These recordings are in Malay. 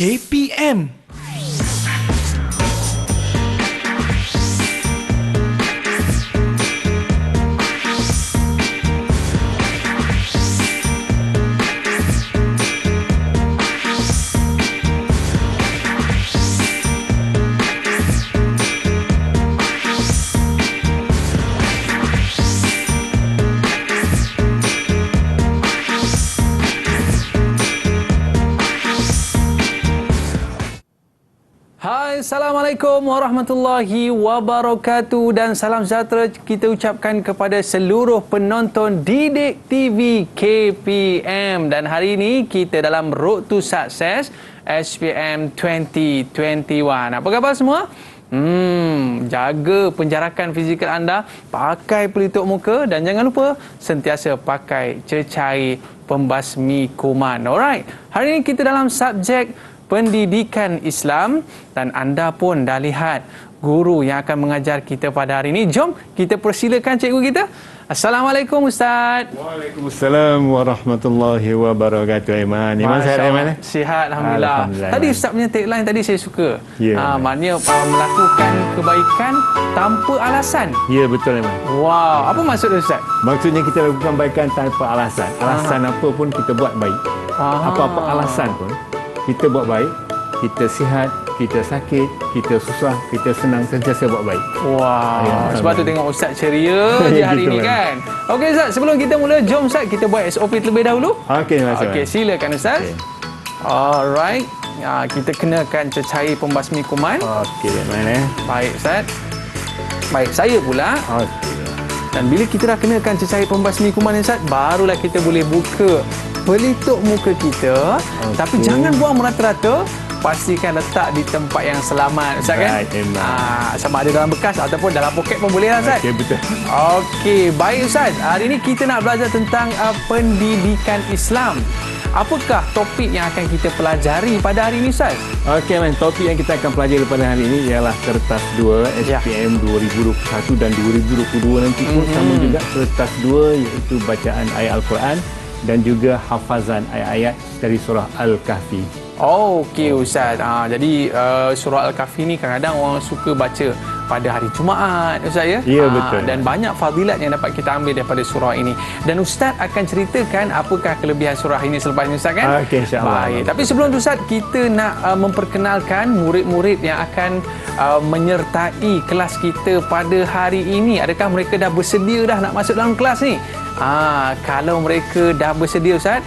KPM. Hai, Assalamualaikum warahmatullahi wabarakatuh dan salam sejahtera kita ucapkan kepada seluruh penonton Didik TV KPM. Dan hari ini kita dalam Road to Success SPM 2021. Apa khabar semua? Jaga penjarakan fizikal anda, pakai pelitup muka dan jangan lupa sentiasa pakai cecair pembasmi kuman. Alright, hari ini kita dalam subjek pendidikan Islam dan anda pun dah lihat guru yang akan mengajar kita pada hari ini. Jom kita persilakan cikgu kita. Assalamualaikum Ustaz. Waalaikumsalam warahmatullahi wabarakatuh. Iman sihat Iman? Sihat alhamdulillah. Tadi Ustaz punya tagline tadi saya suka. Maknanya melakukan kebaikan tanpa alasan. Ya, betul Iman. Wow, apa maksud Ustaz? Maksudnya kita lakukan kebaikan tanpa alasan. Alasan apa pun kita buat baik. Apa-apa alasan pun kita buat baik, kita sihat, kita sakit, kita susah, kita senang, sentiasa buat baik. Wah, sebab tu tengok Ustaz ceria je hari gitu, ni kan. Okey Ustaz, sebelum kita mula, jom Ustaz kita buat SOP terlebih dahulu. Okey, silakan Ustaz. Alright. Kita kenakan cecair pembasmi kuman. Okey, mana? Baik Ustaz. Baik, saya pula. Dan bila kita dah kenakan cecair pembasmi kuman ni Ustaz, barulah kita boleh buka pelitup muka kita. Tapi jangan buang merata-rata. Pastikan letak di tempat yang selamat Ustaz kan? Sama ada dalam bekas ataupun dalam poket pun boleh lah Ustaz. Okey, betul. Okey, baik Ustaz. Hari ini kita nak belajar tentang pendidikan Islam. Apakah topik yang akan kita pelajari pada hari ini Ustaz? Okey, topik yang kita akan pelajari pada hari ini ialah kertas 2 SPM 2021 dan 2022 nanti pun sama juga kertas 2 iaitu bacaan ayat Al-Quran dan juga hafazan ayat-ayat dari surah Al-Kahfi. Okey Ustaz. Jadi surah Al-Kahfi ni kadang-kadang orang suka baca pada hari Jumaat Ustaz ya? Ya, betul. Dan banyak fadilat yang dapat kita ambil daripada surah ini. Dan Ustaz akan ceritakan apakah kelebihan surah ini selepas ini Ustaz kan? Okey, insya-Allah. Baik. Tapi sebelum tu Ustaz, kita nak memperkenalkan murid-murid yang akan menyertai kelas kita pada hari ini. Adakah mereka dah bersedia dah nak masuk dalam kelas ni? Kalau mereka dah bersedia Ustaz,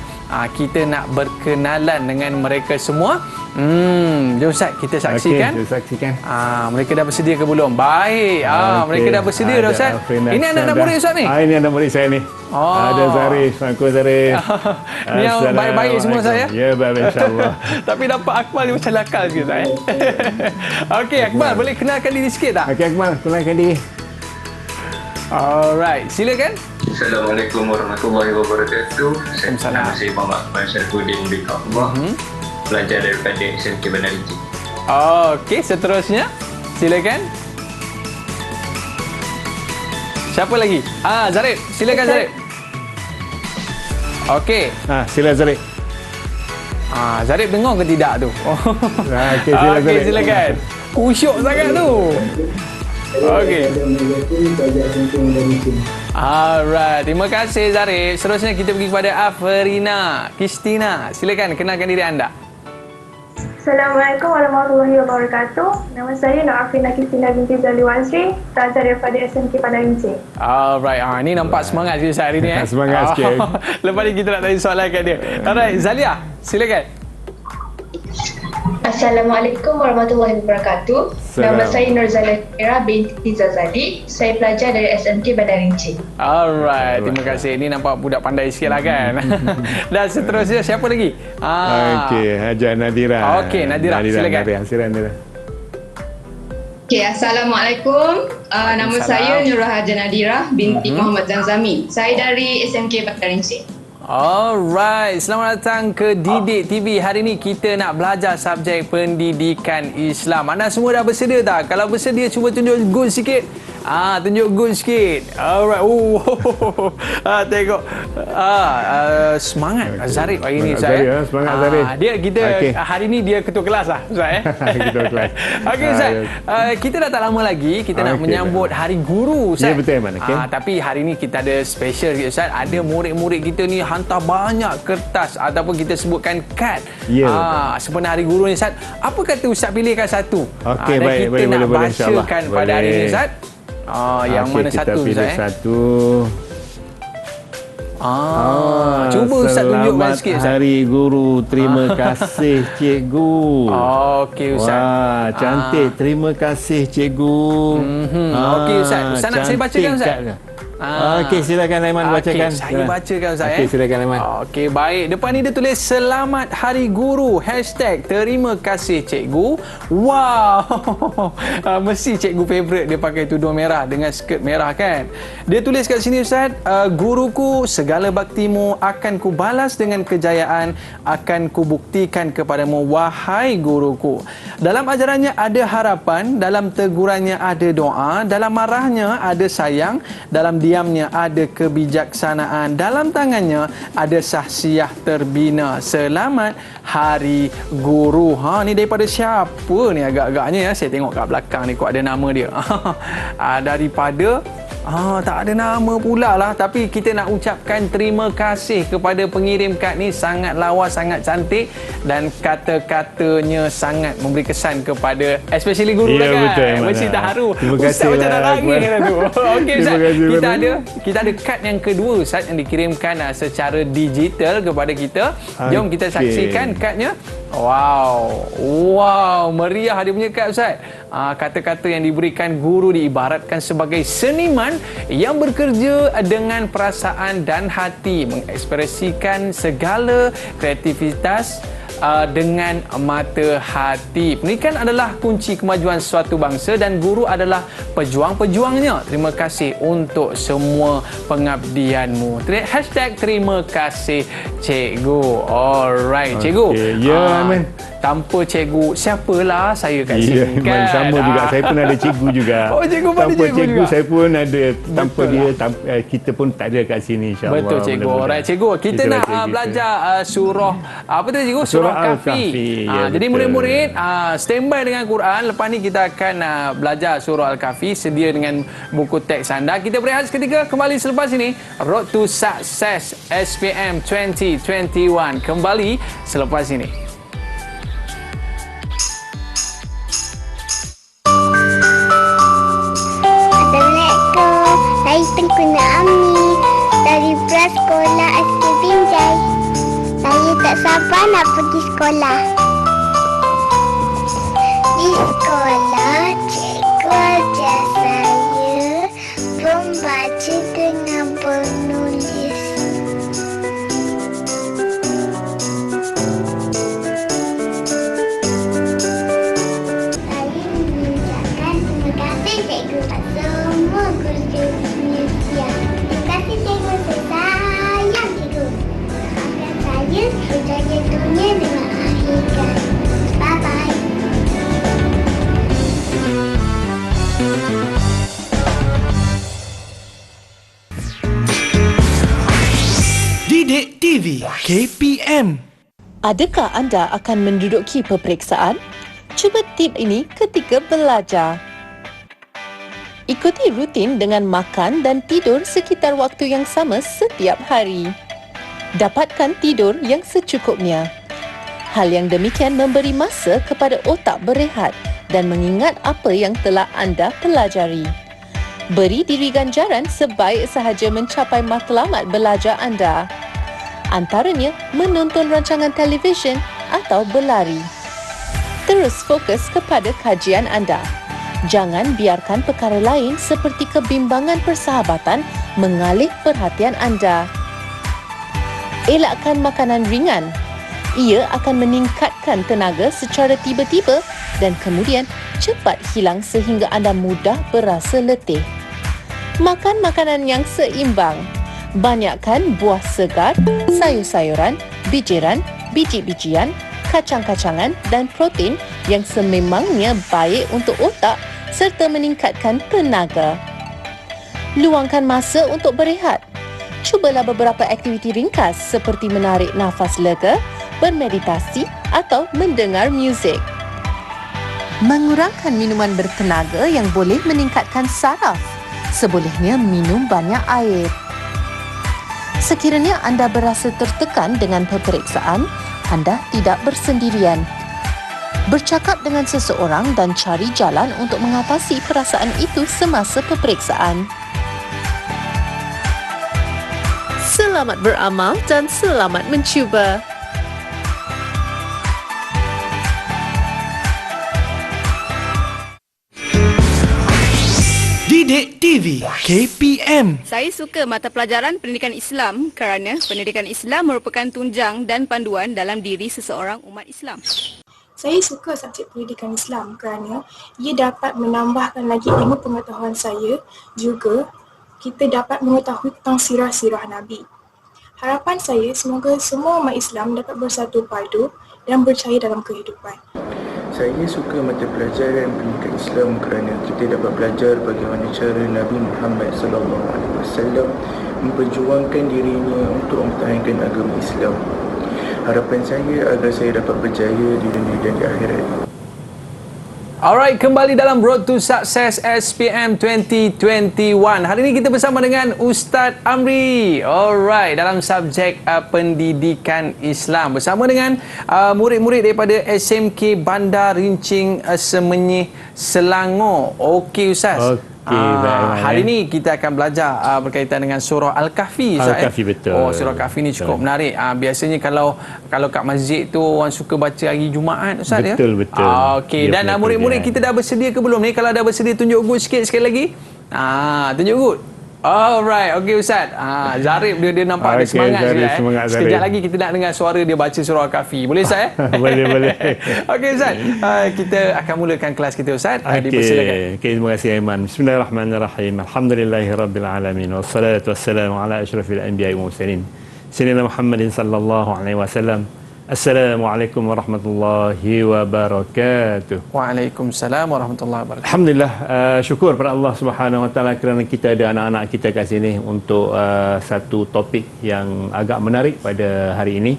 kita nak berkenalan dengan mereka semua. Jom Ustaz, kita saksikan. Okey, kita saksikan. Mereka dah bersedia ke belum? Baik. Mereka dah bersedia dah Ustaz. Ini anak-anak murid Ustaz ni? Ini anak murid saya ni. Ada Zarif. Assalamualaikum Zarif. Ni yang baik-baik semua saya? Ya, baik insya-Allah. Tapi nampak Akmal ni macam nakal sikit Ustaz. Okey, Akmal boleh kenalkan diri sikit tak? Okey, Akmal, kenalkan diri. Alright, silakan. Assalamualaikum warahmatullahi wabarakatuh. Nama saya Muhammad Akmal Syarifudin bin Allah. Pelajar daripada SMK Bandar Rinci. Okey, seterusnya silakan. Siapa lagi? Zarif. Silakan Zarif. Okey. Sila Zarif. Zarif dengar ke tidak tu? Okey, silakan. Kusyuk sangat tu. Okey. Alright, terima kasih Zarif. Seterusnya kita pergi kepada Afrina Kristina. Silakan kenalkan diri anda. Assalamualaikum warahmatullahi wabarakatuh. Nama saya Nur Afrina Kristina binti Zaliwansri, pelajar daripada SMK Bandar Rinci. Alright, ini nampak semangat sikit hari ni Semangat sikit. Lepas ni kita nak tanya soalan kat dia. Alright, Zalia, silakan. Assalamualaikum warahmatullahi wabarakatuh. Nama saya Nurzalia binti Zazali. Saya pelajar dari SMK Bandar Rinci. Alright, terima kasih. Ini nampak budak pandai sikit lah kan. Dan seterusnya siapa lagi? Okey, Hajar Nadira. Okey, Nadira, silakan. Nadira. Okay, Assalamualaikum. Nama saya Nurul Hajar Nadira binti Muhammad Zanzami. Saya dari SMK Bandar Rinci. Alright, selamat datang ke Didik TV. Hari ini kita nak belajar subjek pendidikan Islam. Anda semua dah bersedia tak? Kalau bersedia, cuba tunjuk good sikit. Tunjuk good sikit. Alright. Tengok. Semangat Zarif hari ni, Ustaz. Semangat Zarif. Kita hari ni dia ketua kelas lah, Ustaz. Ketua kelas. Okey, Ustaz. Kita dah tak lama lagi kita nak menyambut Hari Guru, Ustaz. Ya, betul, Man. Tapi hari ni kita ada special, Ustaz. Ada murid-murid kita ni hantar banyak kertas ataupun kita sebutkan kad. Sempena Hari Guru ni, Ustaz. Apa kata Ustaz pilihkan satu? Okey, dan baik, kita nak boleh, bacakan pada hari ni, Ustaz. Yang mana kita satu, pilih Ustaz? Satu. Cuba Ustaz tunjukkan sikit, Ustaz. Hari Guru. Terima kasih, Cikgu. Okey, Ustaz. Wah, cantik. Terima kasih, Cikgu. Okey, Ustaz. Ustaz nak saya bacakan, Ustaz? Okey, silakan Aiman bacakan. Saya bacakan, Ustaz. Okey, silakan Aiman. Okey, baik. Depan ni dia tulis Selamat Hari Guru. #Terima kasih Cikgu. Wow. Mesti Cikgu favourite dia pakai tudung merah dengan skirt merah, kan? Dia tulis kat sini, Ustaz, guruku, segala baktimu akan ku balas dengan kejayaan, akan ku buktikan kepadamu, wahai guruku. Dalam ajarannya ada harapan, dalam tegurannya ada doa, dalam marahnya ada sayang, dalam diamnya ada kebijaksanaan, dalam tangannya ada sahsiah terbina. Selamat Hari Guru. Ni daripada siapa ni agak-agaknya, ya? Saya tengok kat belakang ni kok ada nama dia. Daripada tak ada nama pula lah. Tapi kita nak ucapkan terima kasih kepada pengirim kad ni. Sangat lawa, sangat cantik. Dan kata-katanya sangat memberi kesan kepada especially guru lah, kan? Betul, mesti terharu. Terima kasih Ustaz macam nak nangis lah tu. Okey, Ustaz. Kita ada kad yang kedua, Ustaz, yang dikirimkan secara digital kepada kita. Jom kita saksikan kadnya. Wow, meriah dia punya kad, Ustaz. Kata-kata yang diberikan guru diibaratkan sebagai seniman yang bekerja dengan perasaan dan hati, mengekspresikan segala kreativitas dengan mata hati. Pendidikan adalah kunci kemajuan suatu bangsa dan guru adalah pejuang-pejuangnya. Terima kasih untuk semua pengabdianmu. #Terima kasih Cikgu. Alright, Cikgu. Amin. Tanpa cikgu, siapalah saya kat sini, kan? Sama juga. Saya pun ada cikgu juga. Cikgu pun ada tanpa cikgu juga. Saya pun ada. Tanpa Betul dia, kita pun tak ada kat sini, insyaAllah. Betul, Cikgu. Alright, Cikgu. Kita nak belajar surah, apa tu, Cikgu? Surah Al-Kahfi. Jadi murid-murid, standby dengan Quran. Lepas ni kita akan belajar surah Al-Kahfi. Sedia dengan buku teks anda. Kita berehat seketika. Kembali selepas ini. Road to Success SPM 2021. Kembali selepas ini. Saya Tengku Naami dari Prasekolah SK Binjai. Saya tak sabar nak pergi sekolah. Di sekolah, cikgu ajar saya membaca dengan menulis. Saya mengucapkan terima kasih cikgu pada semua guru-guru. Terima kasih cikgu, saya sayang cikgu. Doakan saya berjaya dunia dengan akhirat. Bye-bye. Didik TV KPM. Adakah anda akan menduduki peperiksaan? Cuba tip ini ketika belajar. Ikuti rutin dengan makan dan tidur sekitar waktu yang sama setiap hari. Dapatkan tidur yang secukupnya. Hal yang demikian memberi masa kepada otak berehat dan mengingat apa yang telah anda pelajari. Beri diri ganjaran sebaik sahaja mencapai matlamat belajar anda. Antaranya menonton rancangan televisyen atau berlari. Terus fokus kepada kajian anda. Jangan biarkan perkara lain seperti kebimbangan persahabatan mengalih perhatian anda. Elakkan makanan ringan. Ia akan meningkatkan tenaga secara tiba-tiba dan kemudian cepat hilang sehingga anda mudah berasa letih. Makan makanan yang seimbang. Banyakkan buah segar, sayur-sayuran, bijiran, biji-bijian, kacang-kacangan dan protein yang sememangnya baik untuk otak serta meningkatkan tenaga. Luangkan masa untuk berehat. Cubalah beberapa aktiviti ringkas seperti menarik nafas lega, bermeditasi atau mendengar muzik. Mengurangkan minuman bertenaga yang boleh meningkatkan saraf. Sebolehnya minum banyak air. Sekiranya anda berasa tertekan dengan peperiksaan, anda tidak bersendirian. Bercakap dengan seseorang dan cari jalan untuk mengatasi perasaan itu semasa peperiksaan. Selamat beramal dan selamat mencuba. Didik TV KPM. Saya suka mata pelajaran pendidikan Islam kerana pendidikan Islam merupakan tunjang dan panduan dalam diri seseorang umat Islam. Saya suka subjek pendidikan Islam kerana ia dapat menambahkan lagi ilmu pengetahuan saya, juga kita dapat mengetahui tentang sirah-sirah Nabi. Harapan saya semoga semua umat Islam dapat bersatu padu dan berjaya dalam kehidupan. Saya suka mata pelajaran pendidikan Islam kerana kita dapat belajar bagaimana cara Nabi Muhammad SAW memperjuangkan dirinya untuk mempertahankan agama Islam. Harapan saya agar saya dapat berjaya di dunia dan di akhirat. Alright, kembali dalam Road to Success SPM 2021. Hari ini kita bersama dengan Ustaz Amri. Alright, dalam subjek pendidikan Islam. Bersama dengan murid-murid daripada SMK Bandar Rincing Semenyih, Selangor. Okey Ustaz. Hari ini kita akan belajar berkaitan dengan surah Al-Kahfi. Al-Kahfi, betul. Oh, surah Al-Kahfi ni cukup menarik. Biasanya kalau kat masjid tu orang suka baca hari Jumaat, Ustaz, ya? Betul. Okey, dan murid-murid kita dah bersedia ke belum ni? Kalau dah bersedia, tunjuk good sikit sekali lagi. Tunjuk good. Alright, okey Ustaz. Zarif dia nampak ada semangat juga. Sekejap lagi kita nak dengar suara dia baca surah Al-Kahfi. Boleh Ustaz? Boleh. Okey Ustaz. Kita akan mulakan kelas kita Ustaz. Okey, terima kasih Aiman. Bismillahirrahmanirrahim. Alhamdulillahirabbil alamin. Wassalatu wassalamu ala asyrafil anbiya'i wal mursalin. Sayyidina Muhammadin sallallahu alaihi wasallam. Assalamualaikum warahmatullahi wabarakatuh. Waalaikumsalam warahmatullahi wabarakatuh. Alhamdulillah, syukur pada Allah Subhanahu Wa Taala kerana kita ada anak-anak kita kat sini untuk satu topik yang agak menarik pada hari ini,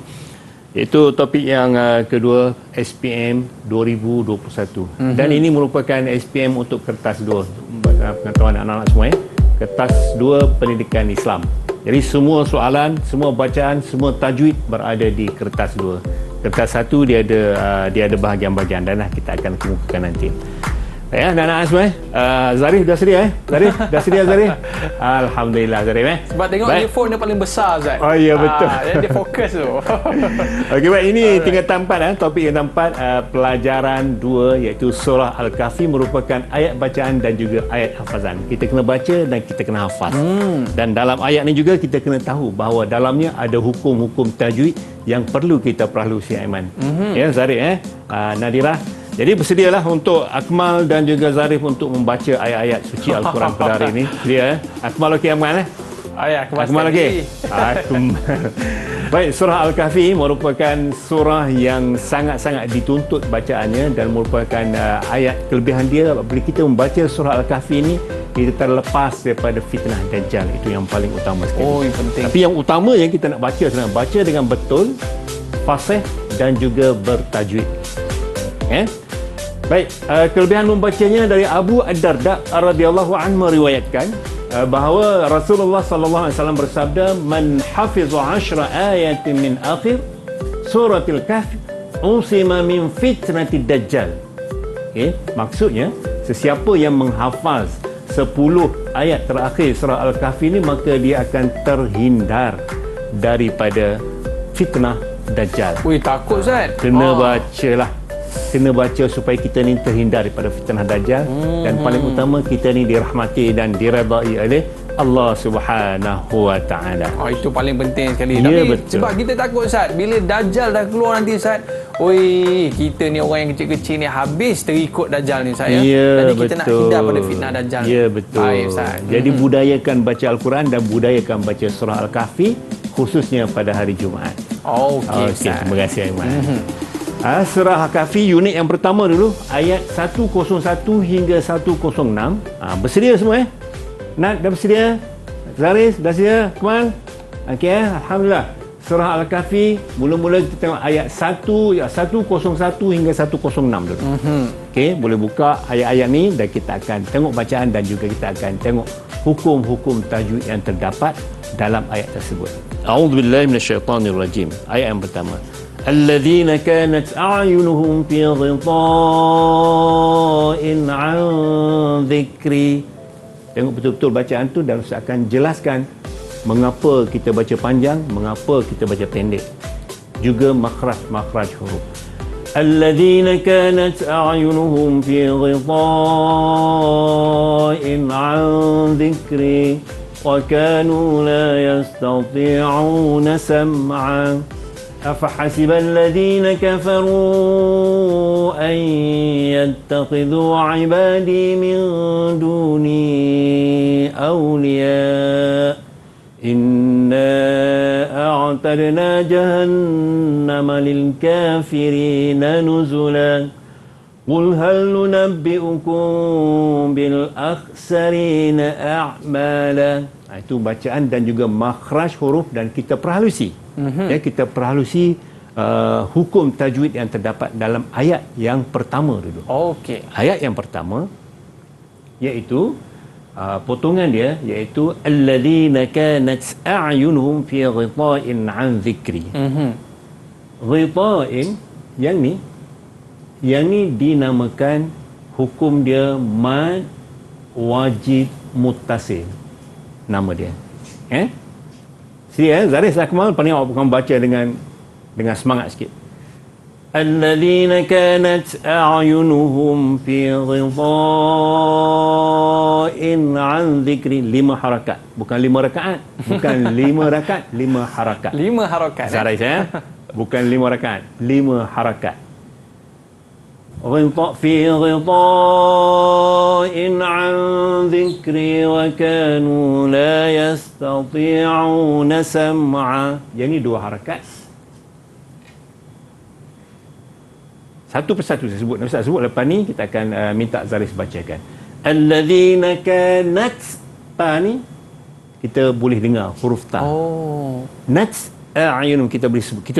iaitu topik yang kedua, SPM 2021. Dan ini merupakan SPM untuk kertas 2 pengetahuan anak-anak semua, kertas 2 pendidikan Islam. Jadi semua soalan, semua bacaan, semua tajwid berada di kertas 2. Kertas 1 dia ada bahagian-bahagian dan kita akan kemukakan nanti. Ya, anak-anak semua. Zarif dah sedia Zarif dah sedia Zarif. Alhamdulillah Zarif Sebab tengok earphone dia paling besar Zat. Oh ya, betul. Dia fokus tu. Okey baik, ini tingkatan 4 topik yang 4, pelajaran 2 iaitu surah Al-Kahfi merupakan ayat bacaan dan juga ayat hafazan. Kita kena baca dan kita kena hafaz. Dan dalam ayat ni juga kita kena tahu bahawa dalamnya ada hukum-hukum tajwid yang perlu kita perhalusi Aiman. Ya Zarif Nadira. Jadi bersedialah untuk Akmal dan juga Zarif untuk membaca ayat-ayat suci Al-Quran pada hari ini. Dia Akmal okey Akmal Akmal okey. Baik, surah Al-Kahfi merupakan surah yang sangat-sangat dituntut bacaannya dan merupakan ayat kelebihan dia bila kita membaca surah Al-Kahfi ini kita terlepas daripada fitnah Dajjal. Itu yang paling utama sekali. Oh, yang penting. Tapi yang utama yang kita nak baca sebenarnya baca dengan betul, fasih dan juga bertajwid. Baik, kelebihan membacanya dari Abu Ad-Darda radhiyallahu anhu meriwayatkan bahawa Rasulullah sallallahu alaihi wasallam bersabda, "Man hafiza 10 ayatin min akhir suratil Kahfi usima min fitnatid Dajjal." Maksudnya sesiapa yang menghafaz 10 ayat terakhir surah Al-Kahfi ini maka dia akan terhindar daripada fitnah Dajjal. Ui, takut Ustaz. Kena baca supaya kita ni terhindar daripada fitnah Dajjal dan paling utama kita ni dirahmati dan diredai oleh Allah Subhanahu Wa Taala. Itu paling penting sekali. Ya, Tapi betul. sebab kita takut Ustaz, bila Dajjal dah keluar nanti Ustaz, Oi, kita ni orang yang kecil-kecil ni habis terikut Dajjal ni saya. Ya, Jadi kita nak hindar pada fitnah Dajjal. Ya, betul. Baik, Ustaz. Jadi budayakan baca Al-Quran dan budayakan baca surah Al-Kahfi khususnya pada hari Jumaat. Okey, Okey, Ustaz. terima kasih Aiman. Surah Al-Kahfi unit yang pertama dulu, ayat 101 hingga 106. Bersedia semua Nat dah bersedia? Zaris dah sedia? Kemal? Okey Alhamdulillah. Surah Al-Kahfi, mula-mula kita tengok ayat 101 hingga 106 dulu. Okey, boleh buka ayat-ayat ni dan kita akan tengok bacaan dan juga kita akan tengok hukum-hukum tajwid yang terdapat dalam ayat tersebut. A'udzubillahi minasyaitonirrajim. Ayat yang pertama. Alladzina kanat a'yunuhum fi ghita'in 'an dhikri. Tengok betul-betul bacaan tu dan Ustaz akan jelaskan mengapa kita baca panjang, mengapa kita baca pendek. Juga makhraj huruf. Alladzina kanat a'yunuhum fi ghita'in 'an dhikri wa kanu la yastati'una sam'a. أفحسب الذين كفروا أن يتخذوا عبادي من دوني أولياء إنا أعتدنا جهنم للكافرين نزلا قل هل ننبئكم بالأخسرين أعمالا. Itu bacaan dan juga makhraj huruf dan kita perhalusi. Kita perhalusi hukum tajwid yang terdapat dalam ayat yang pertama dulu. Okey. Ayat yang pertama iaitu potongan dia iaitu alladzina kanat a'yunuhum fi ghita'in 'an dhikri. Ghita'in yang ni dinamakan hukum dia mad wajib muttasil. Nama dia. Zaris Akmal paling awak bukan baca dengan semangat sikit. Alladzina kanat a'yunuhum fi ghita'in 'an dhikri. 5 harakat, bukan 5 rakaat, bukan 5 rakaat, 5 harakat. 5 harakat. Zaris bukan 5 rakaat, 5 harakat. في غطاء عن ذكري وكانوا لا يستطيعون سمعا. Yang ni 2 harakat. Satu persatu saya sebut. Ustaz sebut lepas ni kita akan minta Zaris bacakan. Alladzina kanat ta ni kita boleh dengar huruf ta. Nat a'yunum kita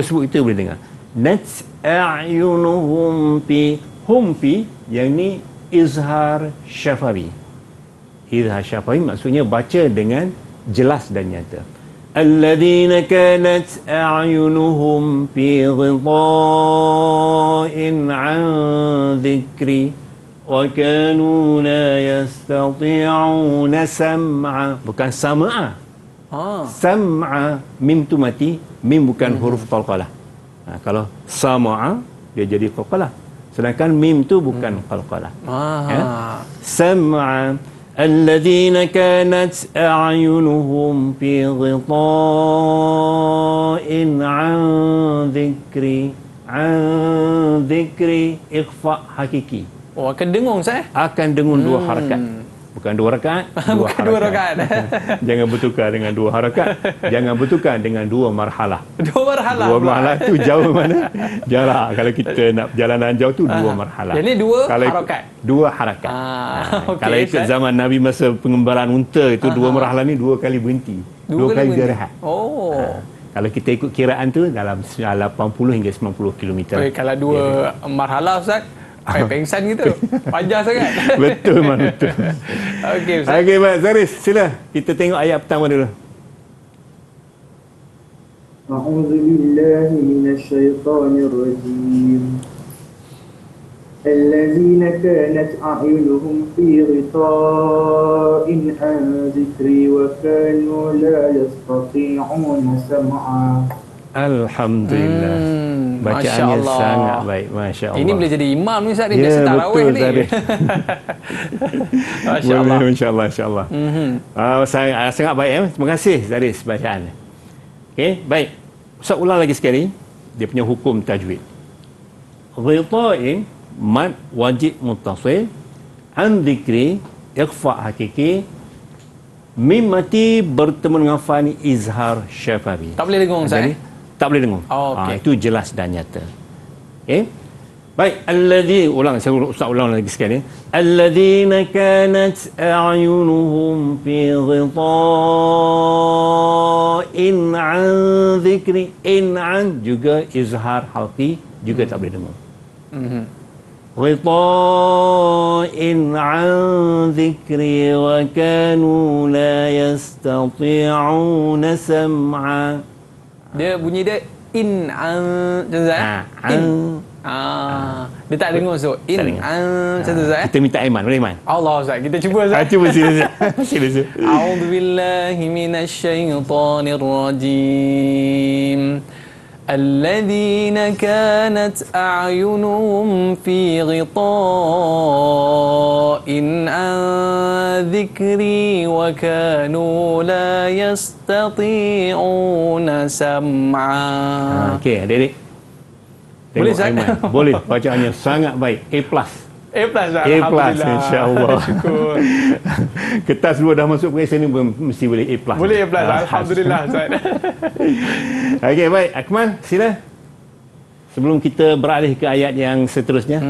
sebut kita boleh dengar. Nat a'yunuhum fi humpi yang ni izhar syafawi. Izhar syafawi maksudnya baca dengan jelas dan nyata. Alladzina kanat a'yunuhum fi ghita'in 'an dhikri wa kanu la yastati'una sam'a. Bukan sam'a. Sam'a, mim tu mati, mim bukan huruf qalqalah. Kalau sam'a dia jadi qalqalah. Sedangkan mim tu bukan qalqalah. Sam'a alladzina kanat a'yunuhum fi ghita'in 'an dhikri ikhfa hakiki. Akan dengung saya? Akan dengung 2 harakat. Bukan 2 rakaat, 2 bukan 2 rakaat. Jangan bertukar dengan 2 harakat. Jangan bertukar dengan 2 marhalah. 2 marhalah. 2 marhalah tu jauh mana? Jarak. Kalau kita nak perjalanan jauh tu 2 marhalah. Jadi 2 harakat. 2 harakat. Okay, kalau ikut zaman Nabi masa pengembaraan unta itu 2 marhalah ni 2 kali berhenti. 2 kali dia rehat. Kalau kita ikut kiraan tu dalam 80 hingga 90 km. Kalau 2 marhalah Ustaz, pengsan gitu. Panjang sangat. Betul, betul. Okey, Ustaz. Okey, baik. Zaris, sila. Kita tengok ayat pertama dulu. A'udzubillahi minasyaitonirrajim. Alladzina kanat a'yunuhum fi ghita'in 'an dhikri wa kanu la yastati'una sam'a. Alhamdulillah. Bacaannya sangat baik. Masya Allah. Ini boleh jadi imam ni Ustaz, ni biasa tarawih ni. Masya Allah. Insya Allah, insya Allah. Sangat baik. Terima kasih Zaris bacaan. Okey, baik. Ustaz ulang lagi sekali dia punya hukum tajwid. Ghita'in mad wajib muttasil, an dhikri ikhfa hakiki, mim mati bertemu dengan fa ni izhar syafawi. Tak boleh dengung Ustaz. Tak boleh dengung. Oh, okey. Itu jelas dan nyata. Okey. Baik, alladhi, saya ulang lagi sekali. Alladhina kanat a'yunuhum fi ghita'in an dhikri, in an juga izhar halqi juga tak boleh dengung. غطاء عن ذكري وكانوا لا يستطيعون سمعا. Dia bunyi dia in an macam tu Ustaz. Dia tak dengar so in an macam tu Ustaz. Kita minta Aiman, boleh Aiman? Allah Ustaz, kita cuba Ustaz. Cuba sila. Sila. A'udzubillahi minasyaitonir rajim. الذين كانت أعينهم في غطاء عن ذكري وكانوا لا يستطيعون سمعا. Okey, adik-adik. Boleh Ustaz? Boleh, bacaannya sangat baik. A+. A+, A+, insya-Allah. Syukur. Kertas dua dah masuk pengisian ni mesti boleh A+. Boleh A+, alhamdulillah Ustaz. Okey, baik. Akmal, sila. Sebelum kita beralih ke ayat yang seterusnya.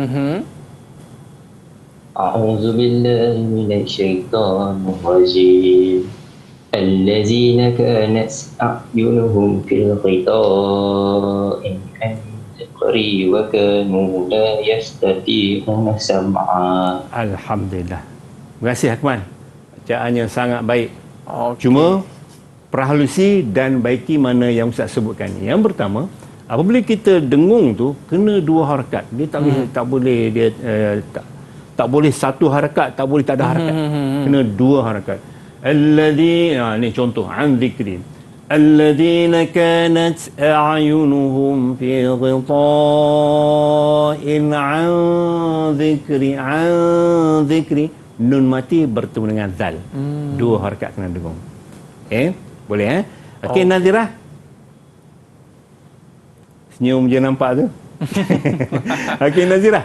A'udzu billahi minasyaitonir rajim. Allazina kanat a'yunuhum fil ghita'in an dhikri wa kanu la yastati'una sam'a. Alhamdulillah. Terima kasih Akmal. Bacaannya sangat baik. Okay. Cuma perhalusi dan baiki mana yang Ustaz sebutkan. Yang pertama, apabila kita dengung tu kena dua harakat. Dia tak boleh dia tak boleh satu harakat, tak boleh tak ada harakat. Kena dua harakat. Alladhi, ni contoh an dhikri. Alladhina kanat a'yunuhum fi ghita'in an dhikri. Nun mati bertemu dengan zal. Dua harakat kena dengung. Boleh Okey, Nazirah. Senyum je nampak tu. Okey, Nazirah.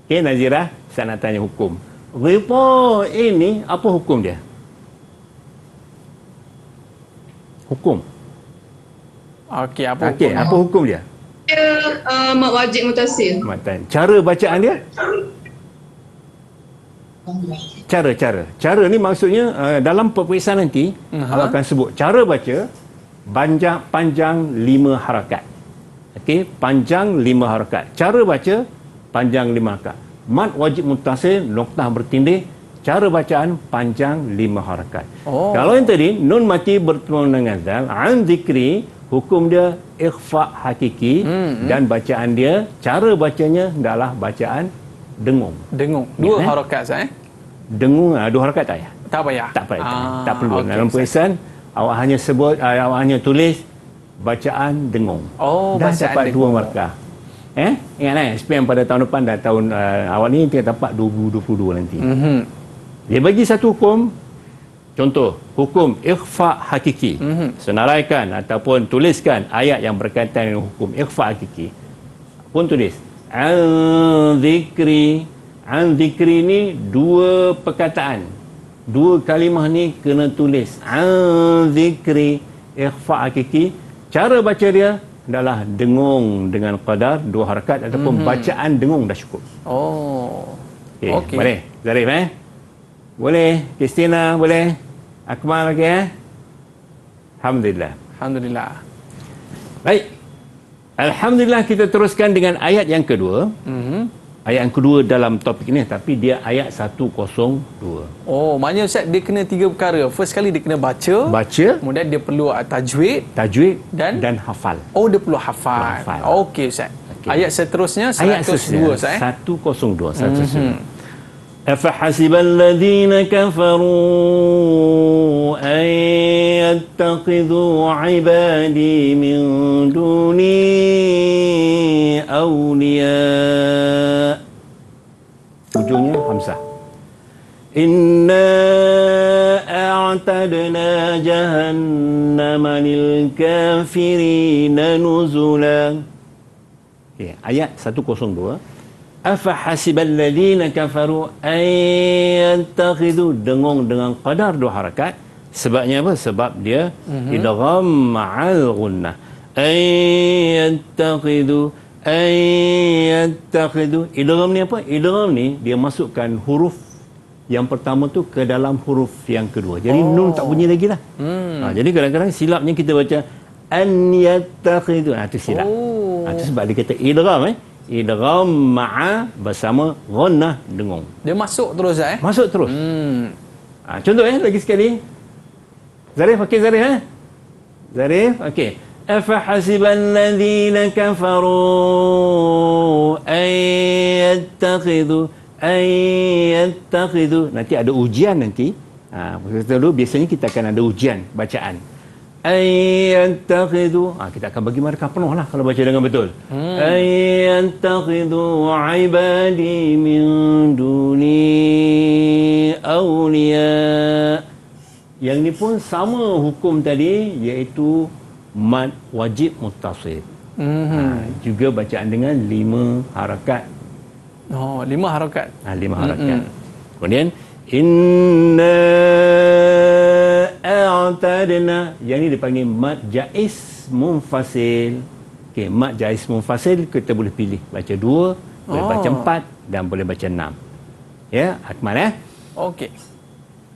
Okey, Nazirah, saya nak tanya hukum. Ghita ini apa hukum dia? Hukum. Okey, apa hukum? Apa hukum dia? Dia mak wajib mutasil. Cara bacaan dia? Cara ni maksudnya dalam peperiksaan nanti Allah akan sebut cara baca panjang 5 harakat. Okey, panjang 5 harakat. Cara baca panjang 5 harakat. Mad wajib muttasil, noktah bertindih, cara bacaan panjang 5 harakat. Kalau yang tadi nun mati bertemu dengan zal, an zikri, hukum dia ikhfa hakiki dan bacaan dia, cara bacanya adalah bacaan dengung. Dua harakat Ustaz Dengung 2 harakat tak payah. Tak payah. Tak perlu. Okay, dalam pengisian awak hanya sebut, awak hanya tulis bacaan dengung. Dah dapat 2 markah. Ingat SPM pada tahun depan dah tahun awak ni kita dapat 2022 nanti. Dia bagi satu hukum. Contoh, hukum ikhfa hakiki. Senaraikan ataupun tuliskan ayat yang berkaitan dengan hukum ikhfa hakiki. Pun tulis an zikri. An zikri ni 2 perkataan. 2 kalimah ni kena tulis. An zikri ikhfa hakiki. Cara baca dia adalah dengung dengan qadar 2 harakat ataupun bacaan dengung dah cukup. Okey. Boleh? Zarif Boleh. Kristina boleh. Akmal okey Alhamdulillah. Baik. Alhamdulillah, kita teruskan dengan ayat yang kedua. Ayat yang kedua dalam topik ini, tapi dia ayat 102. Maknanya Ustaz dia kena 3 perkara. First kali dia kena baca. Kemudian dia perlu tajwid dan hafal. Dia perlu hafal. Okey Ustaz. Ayat seterusnya 102 Ustaz 102. أفحسب الذين كفروا أن يتخذوا عبادي من دوني أولياء. ujungnya hamzah. إنا أعتدنا جهنم للكافرين نزلا. Okay, ayat 102. Afahasibal ladina kafaru ayyattakhidhu, dengung dengan qadar 2 harakat. Sebabnya apa? Sebab dia idgham ma'al gunnah. Ayyattakhidhu. Idgham ni apa? Idgham ni dia masukkan huruf yang pertama tu ke dalam huruf yang kedua. Jadi nun tak bunyi lagi lah. Jadi kadang-kadang silapnya kita baca an yattakhidhu. Itu silap. Itu sebab dia kata idgham idgham ma'a bersama gunnah, dengung. Dia masuk terus Masuk terus. Contoh lagi sekali. Zarif, okey Zarif Zarif, okey. Afahasibal ladzina kafaru ayyattakhidhu. Nanti ada ujian nanti. Biasanya kita akan ada ujian bacaan. Ayyattakhidhu. Kita akan bagi markah penuh lah kalau baca dengan betul. Ayyattakhidhu ibadi min duni awliya. Yang ni pun sama hukum tadi, iaitu mad wajib muttasil. Juga bacaan dengan 5 harakat. 5 harakat. 5 harakat. Kemudian inna a'tadna, yang ni dipanggil mad jaiz munfasil. Okey, mad jaiz munfasil kita boleh pilih baca 2, boleh baca 4 dan boleh baca 6. Ya, Akmal Okey.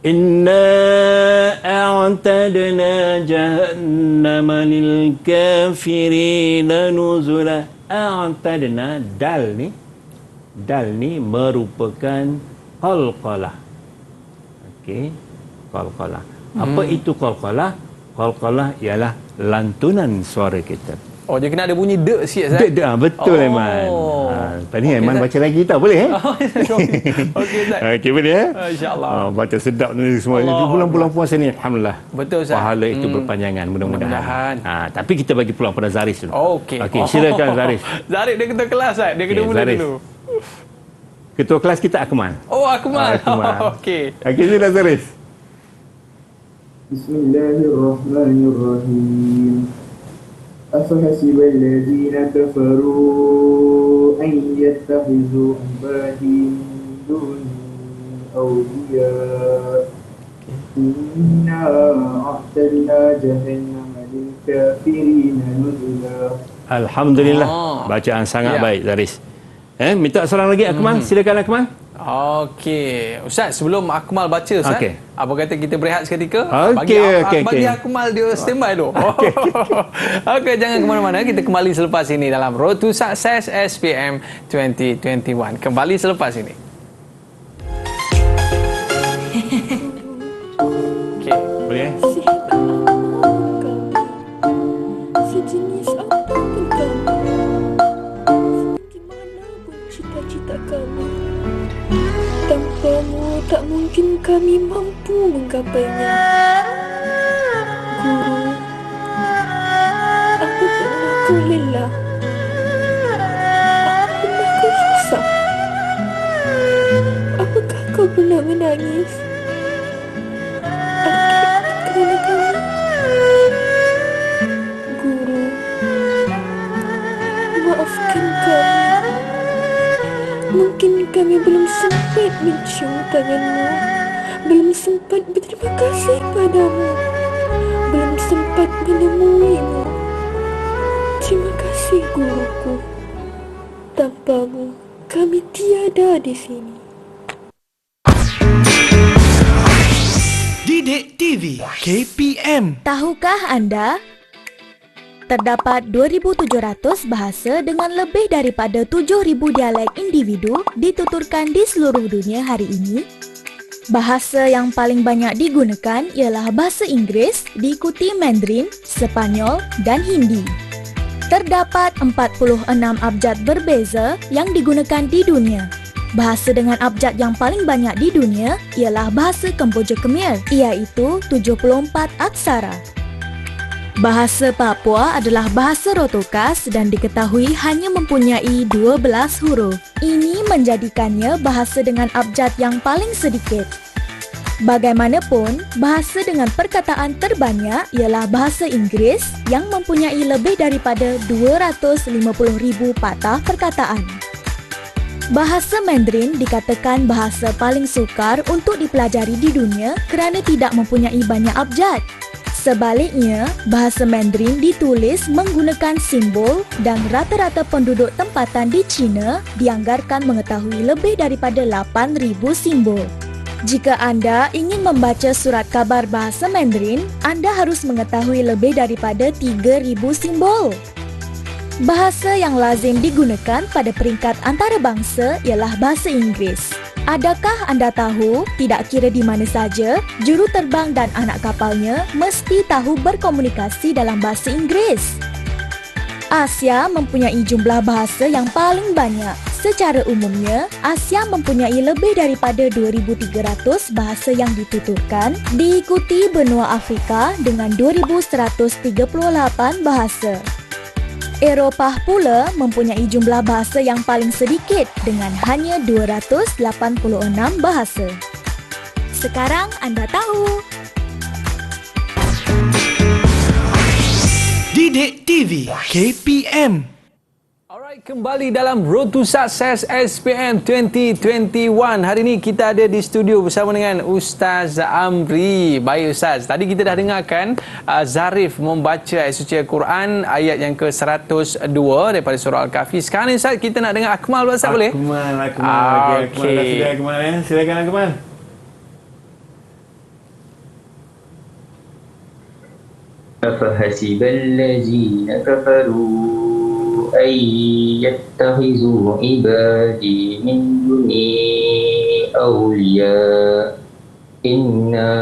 Inna a'tadna jahannama lil kafirina nuzula. A'tadna, dal ni merupakan qalqalah. Okey, qalqalah. Apa itu qalqalah? Qalqalah ialah lantunan suara kita. Dia kena ada bunyi dek sikit betul Aiman. Tadi Aiman baca lagi tak boleh Okey Ustaz. Okey boleh InsyaAllah. baca sedap ni semua. Bulan-bulan puasa ni alhamdulillah. Betul Ustaz. Pahala itu berpanjangan mudah-mudahan. Tapi kita bagi peluang pada Zaris dulu. Okey, silakan Zaris. Zaris dia ketua kelas Dia kena mula dulu. Ketua kelas kita Akmal. Akmal. Okey. Sila Zaris. Bismillahirrahmanirrahim. أفحسب الذين كفروا أن يتخذوا عبادي من دوني أولياء إنا أعتدنا جهنم للكافرين نزلا. Alhamdulillah. Bacaan sangat baik Zaris. Minta seorang lagi Akmal. Silakan Akmal. Okey. Ustaz, sebelum Akmal baca Ustaz, apa kata kita berehat seketika? Bagi Akmal dia standby tu. Okey, jangan ke mana-mana. Kita kembali selepas ini dalam Road to Success SPM 2021. Kembali selepas ini. Okey. Boleh sejenis apapun kamu, seperti mana pun cita-cita kami, tanpamu tak mungkin kami mampu menggapainya. Guru, apa pernah kau lelah? Apa pernah kau susah? Apakah kau pernah menangis? Kerana kami. Guru, maafkan kami. Mungkin kami belum sempat mencium tanganmu, belum sempat berterima kasih padamu, belum sempat menemuimu. Terima kasih guruku. Tanpamu, kami tiada di sini. Didik TV KPM. Tahukah anda? Terdapat 2,700 bahasa dengan lebih daripada 7,000 dialek individu dituturkan di seluruh dunia hari ini. Bahasa yang paling banyak digunakan ialah bahasa Inggeris, diikuti Mandarin, Sepanyol dan Hindi. Terdapat 46 abjad berbeza yang digunakan di dunia. Bahasa dengan abjad yang paling banyak di dunia ialah bahasa Kemboja Khmer, iaitu 74 aksara. Bahasa Papua adalah bahasa Rotokas dan diketahui hanya mempunyai 12 huruf. Ini menjadikannya bahasa dengan abjad yang paling sedikit. Bagaimanapun, bahasa dengan perkataan terbanyak ialah bahasa Inggeris yang mempunyai lebih daripada 250,000 patah perkataan. Bahasa Mandarin dikatakan bahasa paling sukar untuk dipelajari di dunia kerana tidak mempunyai banyak abjad. Sebaliknya, bahasa Mandarin ditulis menggunakan simbol dan rata-rata penduduk tempatan di China dianggarkan mengetahui lebih daripada 8,000 simbol. Jika anda ingin membaca surat khabar bahasa Mandarin, anda harus mengetahui lebih daripada 3,000 simbol. Bahasa yang lazim digunakan pada peringkat antarabangsa ialah bahasa Inggeris. Adakah anda tahu, tidak kira di mana saja, juruterbang dan anak kapalnya mesti tahu berkomunikasi dalam bahasa Inggeris? Asia mempunyai jumlah bahasa yang paling banyak. Secara umumnya, Asia mempunyai lebih daripada 2,300 bahasa yang dituturkan, diikuti benua Afrika dengan 2,138 bahasa. Eropah pula mempunyai jumlah bahasa yang paling sedikit dengan hanya 286 bahasa. Sekarang anda tahu. Didik TV KPM. Alright, kembali dalam Road to Success SPM 2021. Hari ini kita ada di studio bersama dengan Ustaz Amri. Baik Ustaz, tadi kita dah dengarkan Zarif membaca ayat suci Al-Quran ayat yang ke-102 daripada surah Al-Kahfi. Sekarang ni Ustaz, kita nak dengar Akmal Ustaz, boleh? Akmal. Okey. Akmal, silakan Akmal. أفحسب الذين كفروا أن يتخذوا عبادي من دوني أولياء إنا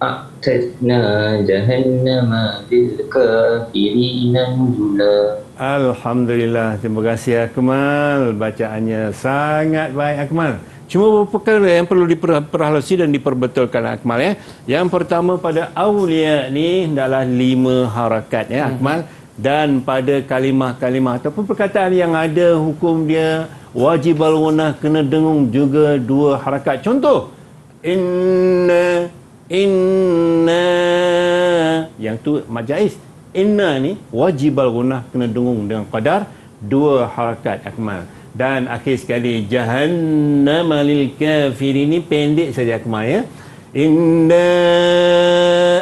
أعتدنا جهنم للكافرين نزلا. Alhamdulillah, terima kasih Akmal. Bacaannya sangat baik Akmal. Cuma beberapa perkara yang perlu diperhalusi dan diperbetulkan Akmal ya. Yang pertama, pada awliya ni adalah 5 harakat ya Akmal, dan pada kalimah-kalimah ataupun perkataan yang ada hukum dia wajib al-gunah kena dengung juga 2 harakat. Contoh, inna yang tu majais. Inna ni wajib al-gunah kena dengung dengan qadar 2 harakat Akmal. Dan akhir sekali, jahannam lil kafirin, ini pendek saja Akmal ya. Inna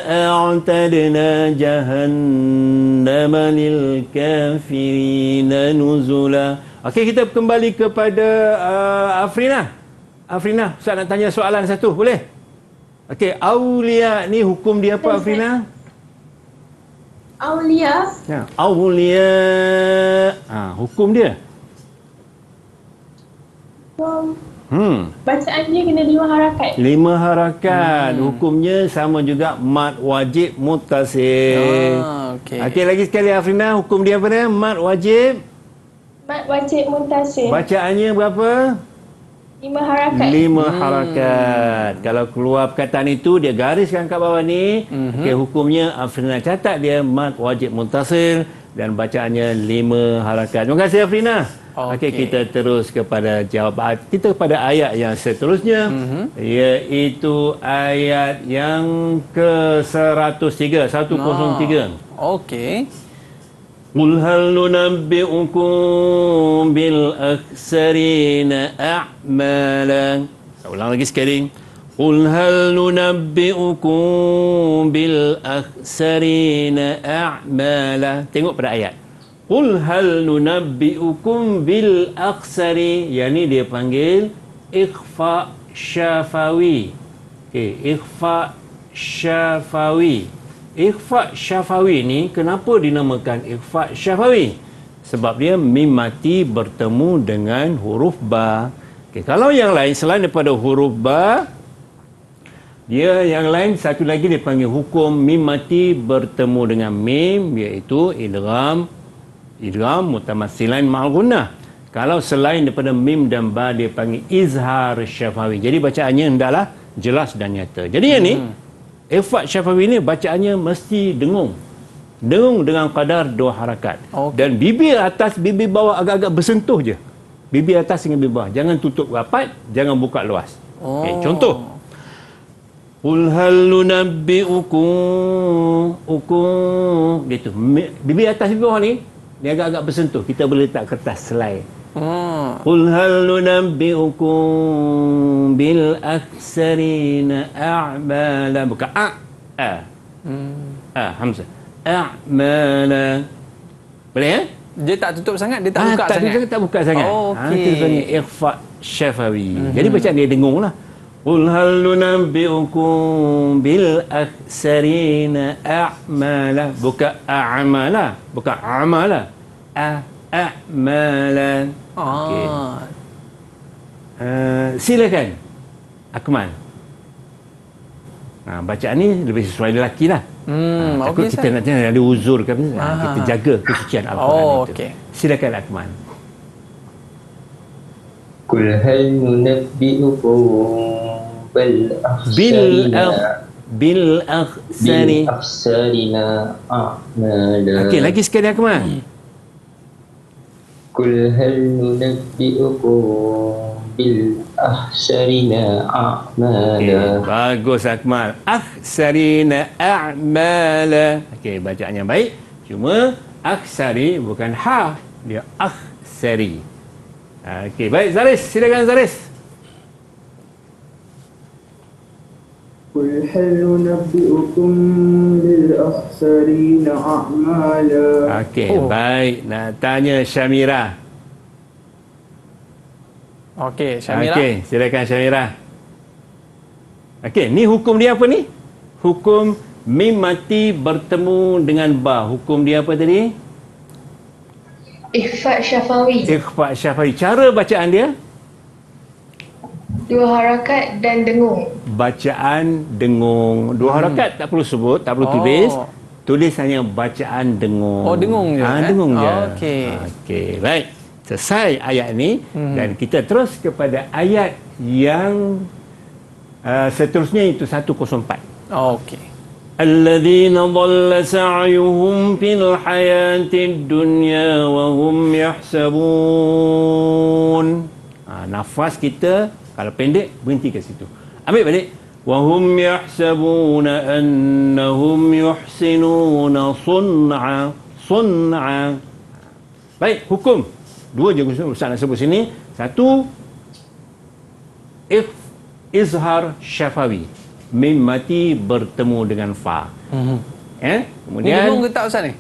a'tadna jahannam lil kafirin nuzula. Okey, kita kembali kepada Afrina. Afrina, Ustaz nak tanya soalan satu, boleh? Okey, awliya ni hukum dia apa Afrina? Awliya. Ya, awliya. Hukum dia. Bacaannya kena 5 harakat. 5 harakat. Hukumnya sama juga mad wajib muttasil. Okey, lagi sekali Afrina, hukum dia apa dia? Mad wajib muttasil. Bacaannya berapa? 5 harakat. 5 harakat. Kalau keluar perkataan itu, dia gariskan kat bawah ni. Okey, hukumnya Afrina catat dia mad wajib muttasil dan bacaannya 5 harakat. Terima kasih Afrina. Okey, kita terus kepada jawapan kita kepada ayat yang seterusnya, iaitu ayat yang ke-103, 103. Okey. Qul hal nunabbi'ukum bil akhsarina a'mala. Ulang lagi sekali. Qul hal nunabbi'ukum bil akhsarina a'mala. Tengok pada ayat. Qul hal nunabbi'ukum bil akhsari, yang ni dia panggil ikhfa syafawi. Okey, ikhfa syafawi. Ikhfa syafawi ni kenapa dinamakan ikhfa syafawi? Sebab dia mim mati bertemu dengan huruf ba. Okey, kalau yang lain selain daripada huruf ba, dia yang lain satu lagi dia panggil hukum mim mati bertemu dengan mim, iaitu idgham mutamassilan ma'al gunnah. Kalau selain daripada mim dan ba, dia panggil izhar syafawi. Jadi bacaannya hendaklah jelas dan nyata. Jadi yang ni ikhfa syafawi ni bacaannya mesti dengung dengan kadar 2 harakat. Dan bibir atas bibir bawah agak-agak bersentuh je. Bibir atas dengan bibir bawah, jangan tutup rapat, jangan buka luas. Okey, contoh. Qul hal nunabbi'ukum gitu. Bibir atas bibir bawah ni dia agak-agak bersentuh. Kita boleh letak kertas selai. Qul hal nunabbi'ukum bil akhsarina a'mala. Bukan hamzah. A'mala. Boleh ya? Dia tak tutup sangat, dia tak buka sangat. Tak buka sangat. Okey. Itu panggil ikhfa syafawi. Jadi bacaan dia dengung lah. Qul hal nunabbi'ukum bil akhsarina a'mala. Bukan a'mala, bukan amala. A'mala. Okey. Silakan Akmal. Bacaan ni lebih sesuai lelaki lah. Takut kita nak tengok ada uzur ke apa. Kita jaga kesucian Al-Quran itu. Okay. Silakan Akmal. Qul hal nunabbi'ukum bil akhsarina a'mala. Okey, lagi sekali Akmal. Qul hal nunabbi'ukum bil akhsarina a'mala. Bagus Akmal. Akhsarina a'mala. Okey, bacaan yang baik. Cuma akhsari bukan ha, dia akhsari. Okey, baik Zaris, silakan Zaris. Qul hal nunabbi'ukum bil akhsarina a'mala. Okey, baik. Nak tanya Syamira. Okey, Syamira. Okey, silakan Syamira. Okey, ni hukum dia apa ni? Hukum mim mati bertemu dengan ba. Hukum dia apa tadi? Ikhfa syafawi. Ikhfa syafawi. Cara bacaan dia? 2 harakat dan dengung. Bacaan dengung. 2 harakat tak perlu sebut, tak perlu tulis. Tulis hanya bacaan dengung. Oh, dengung je. Dengung je. Okey. Okey, baik. Selesai ayat ni dan kita terus kepada ayat yang seterusnya itu 104. Okey. Alladzina dhalla sa'yuhum fil hayatid dunya wa hum yahsabun. Nafas kita kalau pendek berhenti ke situ. Ambil balik. Wa hum yahsabuna annahum yuhsinuna sun'a. Baik, hukum. 2 je Ustaz nak sebut sini. 1, izhar syafawi. Mim mati bertemu dengan fa. Kemudian dengung ke tak Ustaz ni?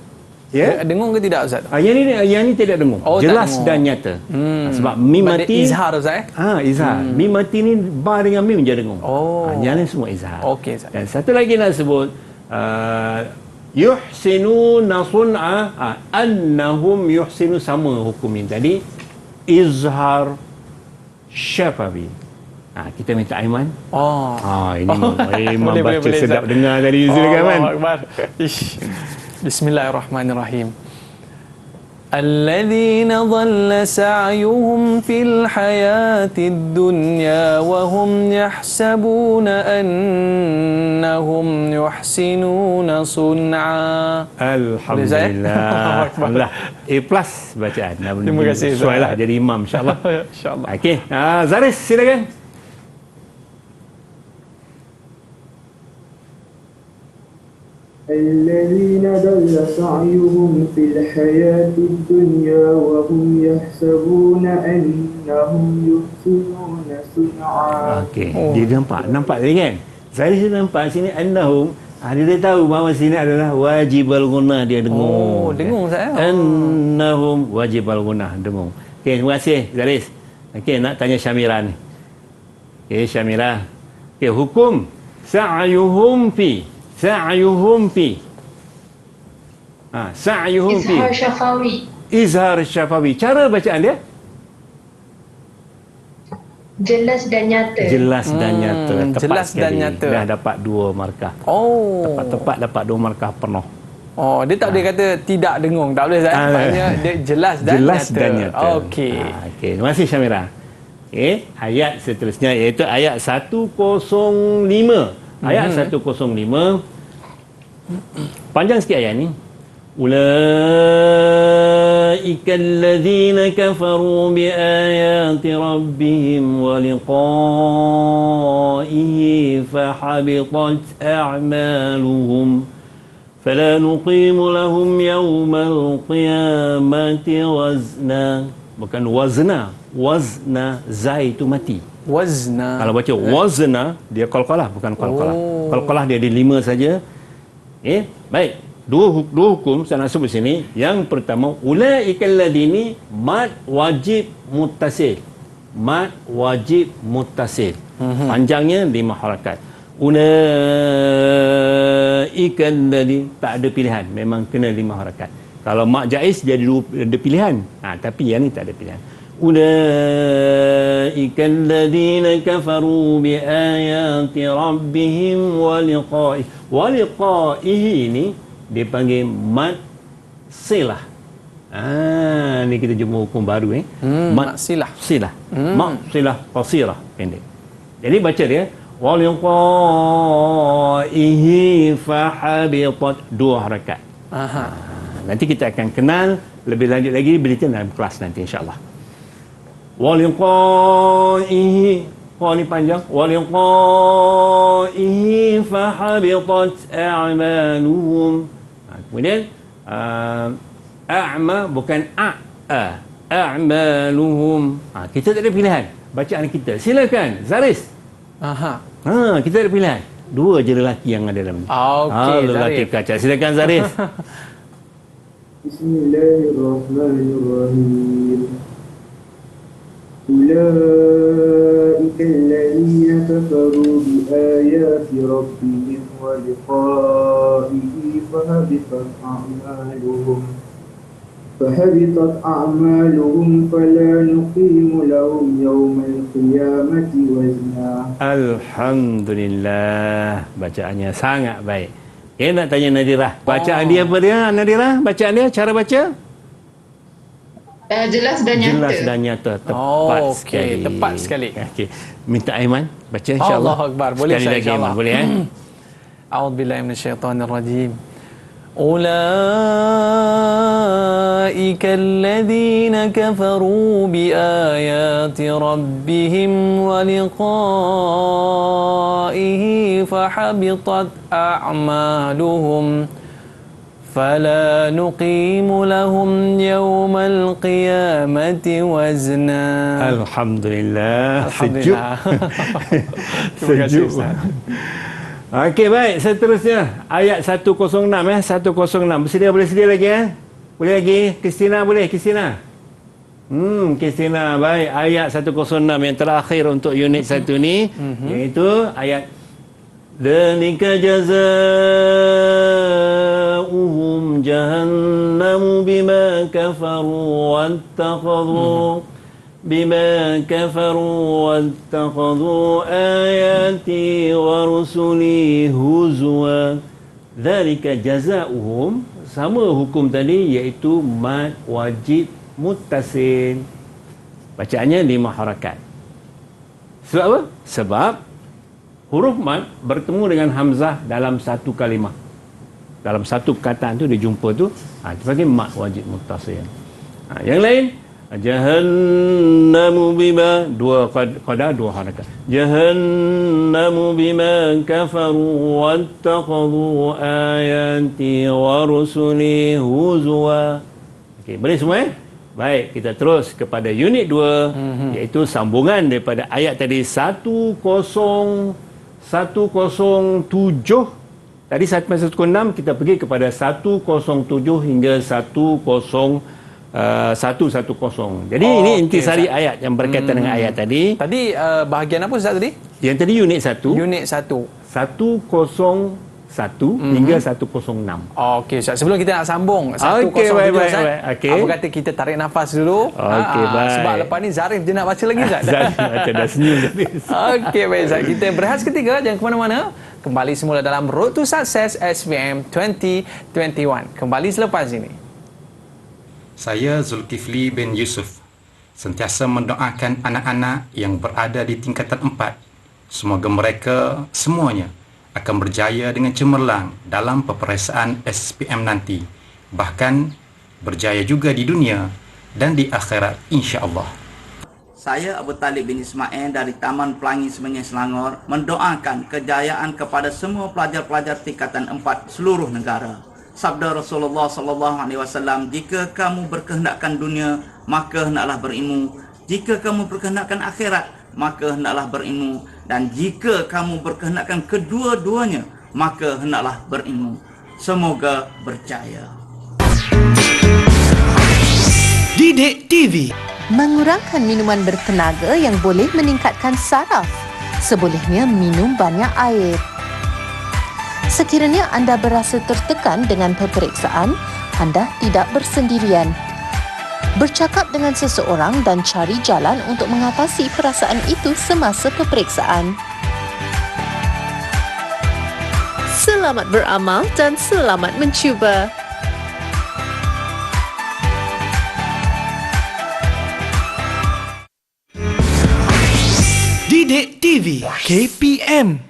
Ya? Dengung ke tidak Ustaz? Yang ni tidak dengung. Jelas dengung. dan nyata. Sebab mim mati izhar Ustaz izhar. Mim mati ni ba dengan mim je dengung. Yang lain semua izhar. Okey Ustaz. Dan satu lagi nak sebut yuhsinuna sun'a, annahum yuhsinu, sama hukum ini tadi, izhar syafawi. Kita minta Aiman. Ini Aiman baca sedap dengar tadi. Silakan Aiman. Bismillahirrahmanirrahim. الذين ضل سعيهم في الحياة الدنيا وهم يحسبون أنهم يحسنون صنعا. Alhamdulillah. Alhamdulillah. A+ bacaan. Terima kasih. Sesuailah jadi imam insya-Allah. Insya-Allah. Okey. Zaris silakan. الذين ضل سعيهم في الحياة الدنيا وهم يحسبون أنهم يحسنون صنعا. Okey, dia nampak tadi kan? Saya nampak sini annahum, dia dah tahu bahawa sini adalah wajibul gunnah, dia dengung. Dengung saya. Annahum wajibul gunnah, dengung. Okey, terima kasih Zaris. Okey, nak tanya Syamira ni. Okey, Syamira. Okey, hukum sa'yuhum fi. Sa'yuhum fi. Sa'yuhum fi. Izhar syafawi. Izhar syafawi. Cara bacaan dia? Jelas dan nyata. Jelas dan nyata. Tepat jelas sekali. dan nyata. Dah dapat 2 markah. Tepat dapat 2 markah penuh. Dia tak boleh kata tidak dengung. Tak boleh Zat. Maknanya dia jelas dan nyata. Okey. Okey. Terima kasih Syamira. Okey. Ayat seterusnya iaitu ayat 105. Ayat 105. Panjang sikit ayat ni. Ulaika alladhina kafaru biayati rabbihim wa liqa'ihi fahabitat a'maluhum fala nuqimu lahum yawmal qiyamati wazna. Bukan wazna, wazna, zai itu mati. Wazna. Kalau baca wazna, dia qalqalah, bukan qalqalah. Qalqalah dia ada 5 saja. Baik. Dua hukum saya nak sebut sini. Yang pertama, ulaikal ladini mad wajib muttasil. Mad wajib muttasil. Panjangnya 5 harakat. Ulaikal ladini, tak ada pilihan, memang kena 5 harakat. Kalau mak jaiz dia ada pilihan. Tapi yang ni tak ada pilihan. Ulaikal ladina kafaru bi ayati rabbihim wa liqa'ihi. Wa liqa'ihi ini dipanggil mad silah. Ni kita jumpa hukum baru mad silah. Mad silah qasirah pendek. Jadi baca dia wa liqa'ihi fahabitat, 2 harakat. Nanti kita akan kenal lebih lanjut lagi berita dalam kelas nanti insya-Allah. Wa liqa'ihi, qa ni panjang, wa liqa'ihi fahabitat a'maluhum. Kemudian a'ma bukan a'maluhum. Kita tak ada pilihan bacaan kita. Silakan Zaris. Kita ada pilihan. 2 je lelaki yang ada dalam ni. Okey, lelaki kaca. Silakan Zaris. Bismillahirrahmanirrahim. Ulaika alladhina kafaru bi ayati rabbihim wa liqa'ihi fahabitat a'maluhum fala nuqimu lahum yawmal qiyamati wazna. Alhamdulillah, bacaannya sangat baik. Nak tanya Nadirah, bacaan dia apa dia? Nadirah, bacaan dia, cara baca? Jelas dan nyata. Jelas dan nyata, tepat sekali. Tepat sekali. Okey. Minta Aiman baca insya-Allah. Allahu akbar. Boleh sekali lagi insya-Allah. Boleh A'udzubillahi minasyaitonirrajim. Ulaika alladhina kafaru bi ayati rabbihim wa liqa'ihi fahabitat a'maluhum fala nuqimu lahum yawmal qiyamati wazna. Alhamdulillah. Alhamdulillah. Terima kasih Ustaz. Okey, baik, seterusnya ayat 106 106. Bersedia, boleh sedia lagi Boleh lagi? Kristina boleh? Kristina. Kristina, baik. Ayat 106 yang terakhir untuk unit 1 ni, iaitu ayat Dzalika jazaa'uhum jahannamu bima kafaru wattakhadhu ayati wa rusuli huzwa. Dzalika jazaa'uhum, sama hukum tadi, iaitu mad wajib muttasil. Bacaannya 5 harakat. Sebab apa? Sebab huruf mad bertemu dengan hamzah dalam satu kalimah. Dalam satu perkataan tu dia jumpa tu, dipanggil mad wajib muttasil. Yang lain, jahannamu bima, 2 qada 2 harakat. Jahannamu bima kafaru wattakhadhu ayati wa rusuli huzwa. Okey, boleh semua Baik, kita terus kepada unit 2, iaitu sambungan daripada ayat tadi 107. Tadi 106 kita pergi kepada 107 hingga 110. Jadi ini intisari ayat yang berkaitan dengan ayat tadi. Tadi bahagian apa Ustaz tadi? Yang tadi unit 1. Unit 1. 101 hingga 106. Okey Ustaz, sebelum kita nak sambung 107 Ustaz, apa kata kita tarik nafas dulu? Baik. Sebab lepas ni Zarif dia nak baca lagi Ustaz. Zarif baca dah senyum Zarif. Okey baik Ustaz, kita berehat seketika, jangan ke mana-mana. Kembali semula dalam Road to Success SPM 2021. Kembali selepas ini. Saya Zulkifli bin Yusuf sentiasa mendoakan anak-anak yang berada di tingkatan 4. Semoga mereka semuanya akan berjaya dengan cemerlang dalam peperiksaan SPM nanti bahkan berjaya juga di dunia dan di akhirat insya-Allah. Saya Abu Talib bin Ismail dari Taman Pelangi Semenyi Selangor mendoakan kejayaan kepada semua pelajar-pelajar tingkatan 4 seluruh negara. Sabda Rasulullah sallallahu alaihi wasallam, jika kamu berkehendakkan dunia, maka hendaklah berilmu. Jika kamu berkehendakkan akhirat, maka hendaklah berilmu. Dan jika kamu berkehendakkan kedua-duanya, maka hendaklah berilmu. Semoga berjaya. Didik TV mengurangkan minuman bertenaga yang boleh meningkatkan saraf. Sebolehnya minum banyak air. Sekiranya anda berasa tertekan dengan peperiksaan, anda tidak bersendirian. Bercakap dengan seseorang dan cari jalan untuk mengatasi perasaan itu semasa peperiksaan. Selamat beramal dan selamat mencuba. Didik TV KPM.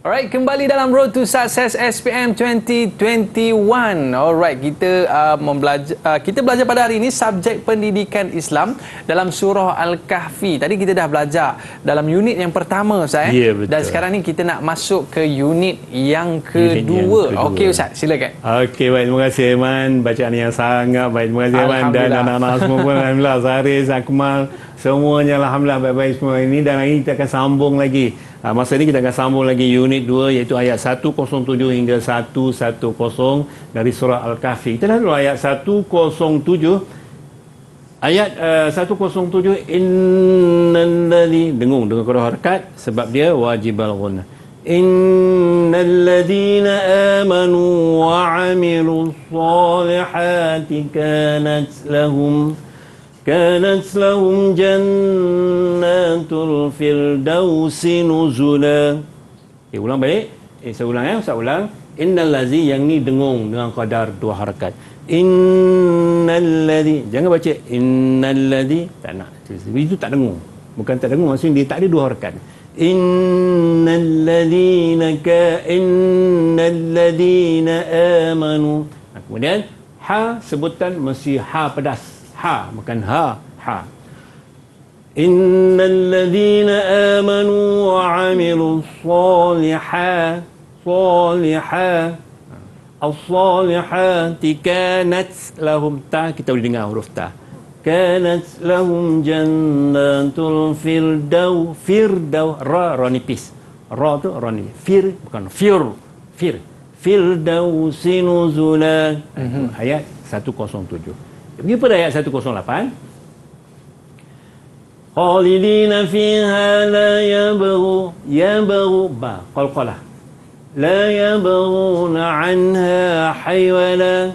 Alright, kembali dalam Road to Success SPM 2021. Alright, kita belajar pada hari ini subjek pendidikan Islam dalam surah Al-Kahfi. Tadi kita dah belajar dalam unit yang pertama, Ustaz. Ya, betul. Dan sekarang ni kita nak masuk ke unit yang kedua. Okey, Ustaz, silakan. Okey, baik. Terima kasih, Iman. Bacaan yang sangat baik. Terima kasih, Iman. Dan anak-anak semua pun, Alhamdulillah. Zaris, Akmal, semuanya Alhamdulillah baik-baik semua ini. Dan hari ini kita akan sambung lagi. Masa ini kita akan sambung lagi unit 2 iaitu ayat 107 hingga 110 dari surah Al-Kahfi. Kita dah dulu ayat 107. Ayat 107, innalladzi, dengung dengan qira'ah harakat sebab dia wajib al-ghunna. Innalladzina amanu wa 'amilus solihati كانت لهم جنات الفردوس نزلا. Ulang balik. Saya ulang saya ulang. Innal ladzi, yang ni dengung dengan qadar 2 harakat. Innal ladzi, jangan baca innal ladzi, tak nak. Itu tak dengung. Bukan tak dengung, maksudnya dia tak ada 2 harakat. Innal ladzina amanu. Kemudian ha sebutan mesti ha pedas. Ha, bukan ha. Innal ladzina amanu wa 'amilus as-solihati kanat lahum, ta kita boleh dengar huruf ta. Kanat lahum jannatul firdaus, ra nipis. Ra tu ra nipis. Fir bukan fir. Firdausi nuzula. Ayat 107. Pergi pada ayat 108. Khalidina fiha la yabghu ba qalqalah. La yabghuna anha haywala.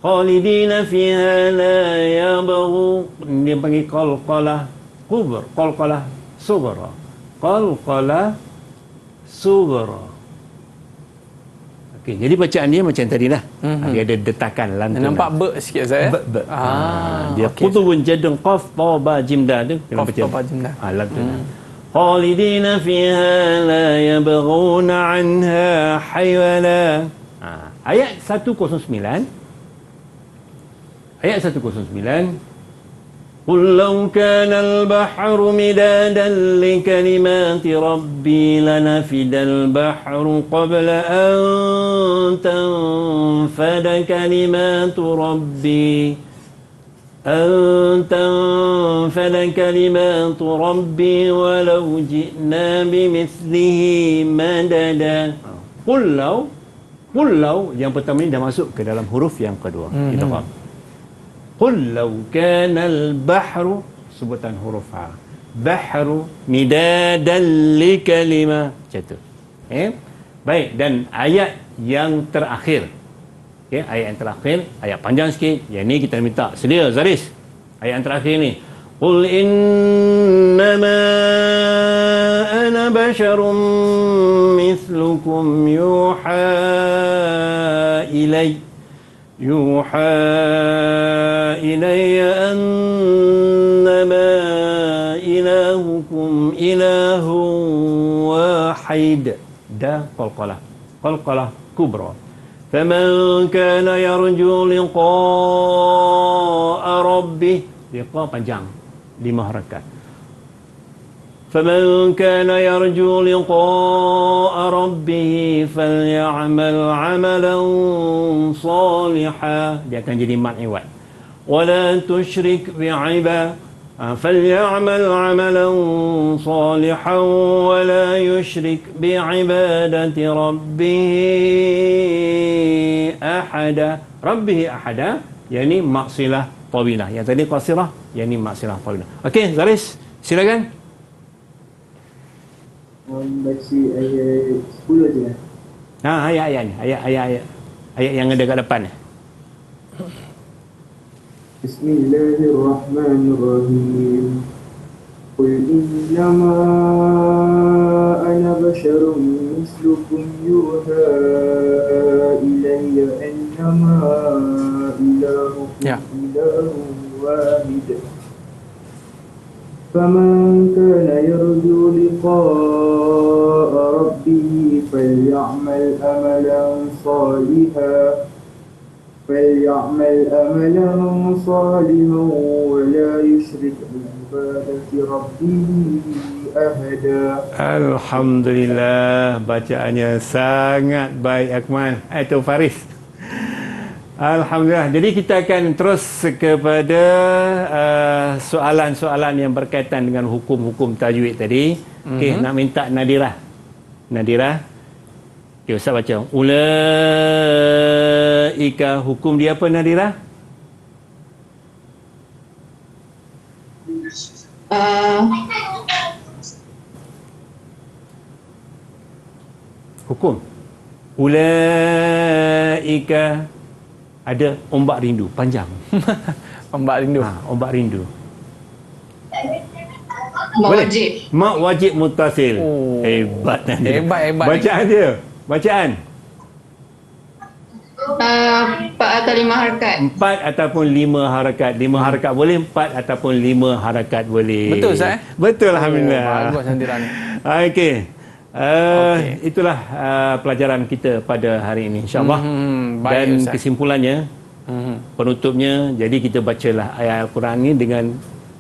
Khalidina fiha la yabghu, dia panggil qalqalah kubra, qalqalah sughra. Qalqalah sughra. Okey, jadi bacaan dia macam tadi lah. Dia ada detakan lantunan. Nampak ber sikit saya. Dia qutubun jadun qaf ta ba jim dal tu. Qaf ta ba jim dal. Lantunan. Khalidina fiha la yabghuna anha haywala. Ayat 109. Ayat 109. قل لو كان البحر مدادا لكلمات ربي لنفد البحر قبل أن تنفد كلمات ربي ولو جئنا بمثله مددا. قل لو yang pertama ini dah masuk ke dalam huruf yang kedua. Kita faham. Qul law kana al-bahru, sebutan huruf ha. Bahru midadan li kalimah. Macam tu. Baik, dan ayat yang terakhir. Ayat yang terakhir, ayat panjang sikit. Yang ni kita minta sedia Zaris. Ayat yang terakhir ni. Qul innama ana basharum mithlukum yuha إلي أنما إلهكم إله واحد. دا قلقلة كبرى. فمن كان يرجو لقاء ربه liqa panjang 5 harakat. فمن كان يرجو لقاء ربه فليعمل عملا صالحا, dia akan jadi mat iwad. ولا تشرك بعبادة فليعمل عملا صالحا ولا يشرك بعبادة ربه أحدا. ربه أحدا يعني maksilah tawilah. Yang tadi qasirah yani maksilah tawilah. Okey, Zaris, silakan. Baca ayat 10 je. Ayat ni. Ayat yang ada kat depan ni. Bismillahirrahmanirrahim. Qul innama ana basharun mislukum yuha ilayya annama ilahukum ilahun wahid. فمن كان يرجو لقاء ربه فليعمل عملا صالحا ولا يشرك بعبادة ربه أحدا. Alhamdulillah, bacaannya sangat baik Akmal. Itu Faris. Alhamdulillah. Jadi kita akan terus kepada soalan-soalan yang berkaitan dengan hukum-hukum tajwid tadi. Okey, nak minta Nadirah. Okey, Ustaz baca. Ulaika, hukum dia apa Nadirah? Hukum. Ulaika, ada ombak rindu panjang. Ombak rindu. Ombak rindu. Mak wajib. Mak wajib muttasil. Hebat. Bacaan dia. Bacaan. 4 atau 5 harakat. 4 ataupun 5 harakat. 5 harakat boleh, 4 ataupun 5 harakat boleh. Betul Ustaz? Betul, alhamdulillah. Bagus Nadirah ni. Okey. Itulah pelajaran kita pada hari ini, insya-Allah. Dan Ustaz, kesimpulannya, penutupnya, jadi kita bacalah ayat Al-Quran ini dengan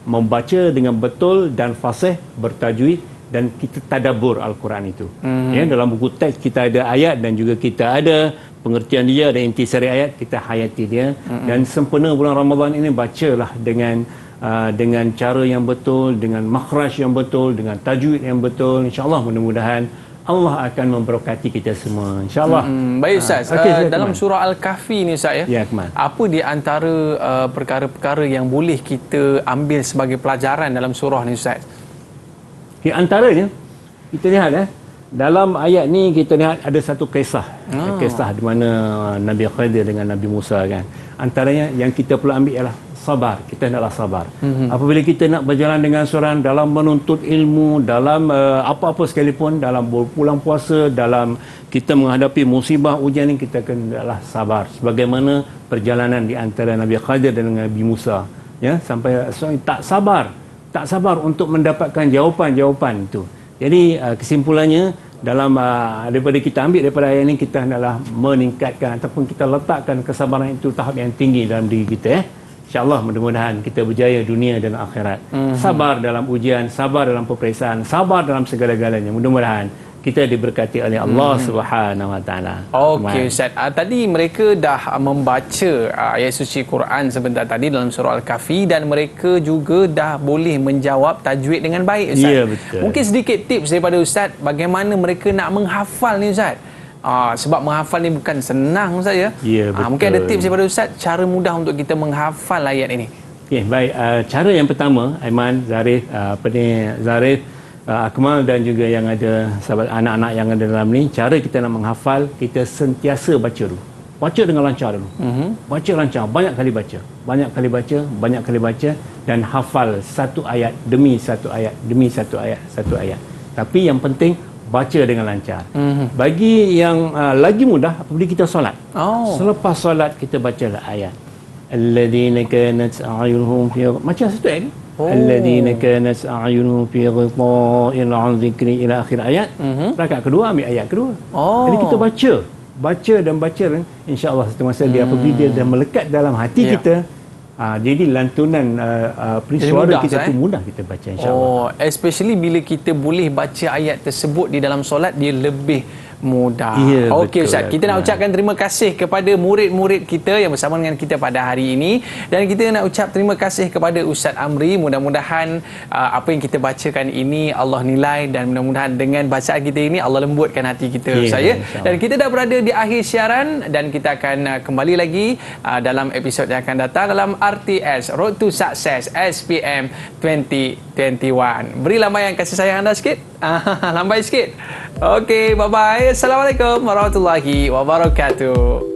membaca dengan betul dan fasih, bertajwid, dan kita tadabbur Al-Quran itu. Ya, dalam buku teks kita ada ayat dan juga kita ada pengertian dia, ada intisari ayat, kita hayati dia. Dan sempena bulan Ramadan ini, bacalah dengan cara yang betul, dengan makhraj yang betul, dengan tajwid yang betul. InsyaAllah, mudah-mudahan Allah akan memberkati kita semua, insyaAllah. Baik Ustaz, dalam surah Al-Kahfi ni Ustaz, ya, apa di antara perkara-perkara yang boleh kita ambil sebagai pelajaran dalam surah ni Ustaz? Di antaranya, kita lihat dalam ayat ni kita lihat ada satu kisah. Kisah di mana Nabi Khidir dengan Nabi Musa kan. Antaranya yang kita perlu ambil ialah sabar. Kita hendaklah sabar. Apabila kita nak berjalan dengan seorang dalam menuntut ilmu, dalam apa-apa sekalipun, dalam berpulang puasa, dalam kita menghadapi musibah ujian ini, kita hendaklah sabar. Sebagaimana perjalanan di antara Nabi Khidir dan Nabi Musa, ya, sampai seorang tak sabar untuk mendapatkan jawapan-jawapan itu. Jadi kesimpulannya, dalam daripada kita ambil daripada ayat ini, kita hendaklah meningkatkan ataupun kita letakkan kesabaran itu tahap yang tinggi dalam diri kita. InsyaAllah, mudah-mudahan kita berjaya dunia dan akhirat. Sabar dalam ujian, sabar dalam peperiksaan, sabar dalam segala-galanya. Mudah-mudahan kita diberkati oleh Allah Subhanahu Wa Taala. Okey Ustaz, tadi mereka dah membaca ayat suci Quran sebentar tadi dalam surah Al-Kahfi, dan mereka juga dah boleh menjawab tajwid dengan baik Ustaz. Ya, betul. Mungkin sedikit tips daripada Ustaz bagaimana mereka nak menghafal ni Ustaz. Sebab menghafal ni bukan senang Ustaz, ya. Ya, betul. Mungkin ada tips daripada Ustaz, cara mudah untuk kita menghafal ayat ini. Okey, baik. Cara yang pertama, Aiman, Zarif, Zarif, Akmal dan juga yang ada sahabat anak-anak yang ada dalam ni, cara kita nak menghafal, kita sentiasa baca dulu. Baca dengan lancar dulu. Baca lancar, banyak kali baca dan hafal satu ayat demi satu ayat. Tapi yang penting baca dengan lancar. Bagi yang lagi mudah, apabila kita solat. Selepas solat kita bacalah ayat. Alladzina kanat a'yunuhum fi, macam satu ayat ni. Alladzina kanat a'yunuhum fi ghita'in 'an dhikri ila akhir ayat. Rakaat kedua ambil ayat kedua. Jadi kita baca baca, insya-Allah satu masa dia apabila dia dah melekat dalam hati kita, jadi lantunan suara kita tu mudah kita baca, insya-Allah. Especially bila kita boleh baca ayat tersebut di dalam solat, dia lebih mudah. Okey Ustaz, kita nak ucapkan terima kasih kepada murid-murid kita yang bersama dengan kita pada hari ini, dan kita nak ucap terima kasih kepada Ustaz Amri. Mudah-mudahan apa yang kita bacakan ini Allah nilai, dan mudah-mudahan dengan bacaan kita ini Allah lembutkan hati kita, saya. Dan kita dah berada di akhir siaran, dan kita akan kembali lagi dalam episod yang akan datang dalam RTS Road to Success SPM 2021. Beri lambaian kasih sayang anda sikit. Lambai sikit. Okey, bye-bye. Assalamualaikum warahmatullahi wabarakatuh.